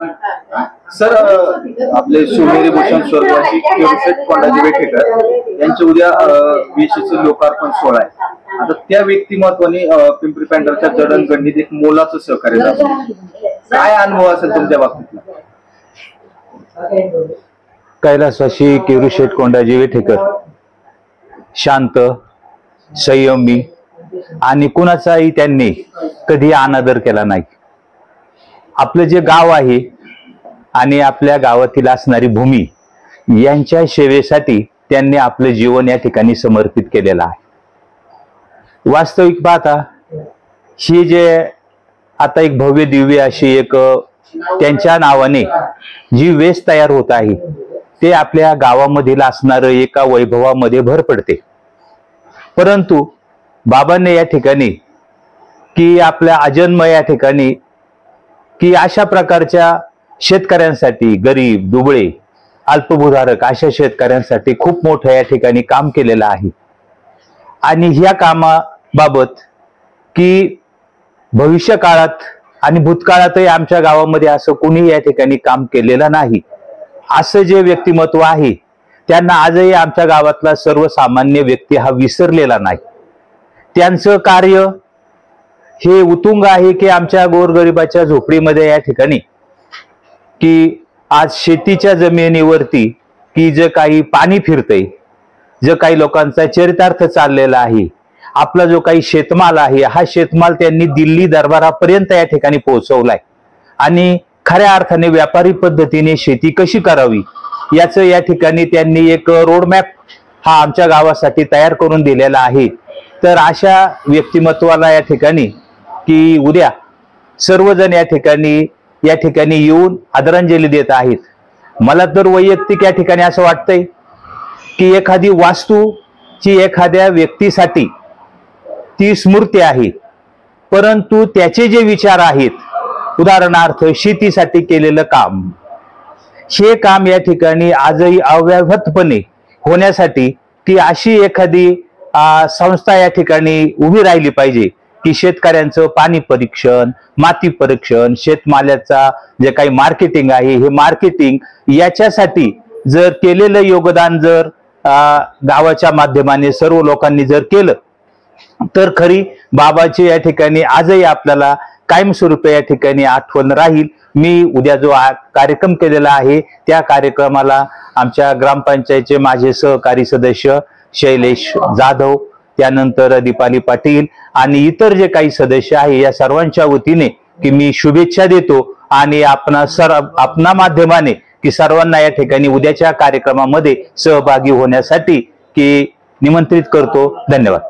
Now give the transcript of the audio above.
Sir, आपले शिवनेरी भूषण स्वर्गवासी केळुशेठ कोंडाजी वेठेकर यांचे उद्या 20चे लोकार्पण सोहळा आहे। आता त्या व्यक्तिमत्वाने पिंपरी पेंढारच्या जडणघडणीत एक मोलाचं सहकार्य झालं। काय अनुभव असेल तुमच्या बाबतीतला? कैलासवासी केळुशेठ कोंडाजी वेठेकर शांत, संयमी आणि कुणाचाही त्यांनी कधी अनादर केला नाही। आपलं जे गाव आहे आणि आपल्या गावातील असणारी भूमी यांच्या सेवेसाठी त्यांनी आपलं जीवन या ठिकाणी समर्पित केलेलं आहे। वास्तविक पाहता ही जे आता एक भव्य दिव्य अशी एक त्यांच्या नावाने जी वेस तयार होत आहे ते आपल्या गावामधील असणारं एका वैभवामध्ये भर पडते। परंतु बाबांनी या ठिकाणी की आपल्या अजन्म या ठिकाणी की अशा प्रकारच्या शेतकऱ्यांसाठी, गरीब, दुबळे, अल्पभूधारक अशा शेतकऱ्यांसाठी खूप मोठं या ठिकाणी काम केलेलं आहे। आणि ह्या कामाबाबत की भविष्य काळात आणि भूतकाळातही आमच्या गावामध्ये असं कुणी या ठिकाणी काम केलेलं नाही असं जे व्यक्तिमत्व आहे त्यांना आजही आमच्या गावातला सर्वसामान्य व्यक्ती हा विसरलेला नाही। त्यांचं कार्य हे उत्तुंग आहे की आमच्या गोरगरिबाच्या झोपडीमध्ये या ठिकाणी की आज शेतीच्या जमिनीवरती की जे काही पाणी फिरतंय, जे काही लोकांचा चरितार्थ चाललेला आहे, आपला जो काही शेतमाल आहे हा शेतमाल त्यांनी दिल्ली दरबारापर्यंत या ठिकाणी पोहोचवलाय। आणि खऱ्या अर्थाने व्यापारी पद्धतीने शेती कशी करावी याचं या ठिकाणी त्यांनी एक रोडमॅप हा आमच्या गावासाठी तयार करून दिलेला आहे। तर अशा व्यक्तिमत्वाला या ठिकाणी की उद्या सर्वजण या ठिकाणी येऊन आदरांजली देत आहेत। मला तर वैयक्तिक या ठिकाणी असं वाटतंय की एखादी वास्तूची एखाद्या व्यक्तीसाठी ती स्मृती आहे, परंतु त्याचे जे विचार आहेत, उदाहरणार्थ शेतीसाठी केलेलं काम, हे काम या ठिकाणी आजही अव्याहतपणे होण्यासाठी की अशी एखादी संस्था या ठिकाणी उभी राहिली पाहिजे की शेतकऱ्यांचं पाणी परीक्षण, माती परीक्षण, शेतमालाचा जे काही मार्केटिंग आहे हे मार्केटिंग याच्यासाठी जर केलेलं योगदान जर गावाच्या माध्यमाने सर्व लोकांनी जर केलं तर खरी बाबाची या ठिकाणी आजही आपल्याला कायमस्वरूपी या ठिकाणी आठवण राहील। मी उद्या जो कार्यक्रम केलेला आहे त्या कार्यक्रमाला आमच्या ग्रामपंचायतचे माझे सहकारी सदस्य शैलेश जाधव, त्यानंतर दीपाली पाटील आणि इतर जे काही सदस्य आहे या सर्वांच्या वतीने की मी शुभेच्छा देतो आणि आपणा माध्यमाने की सर्वांना या ठिकाणी उद्याच्या कार्यक्रमामध्ये सहभागी होण्यासाठी की निमंत्रित करतो। धन्यवाद।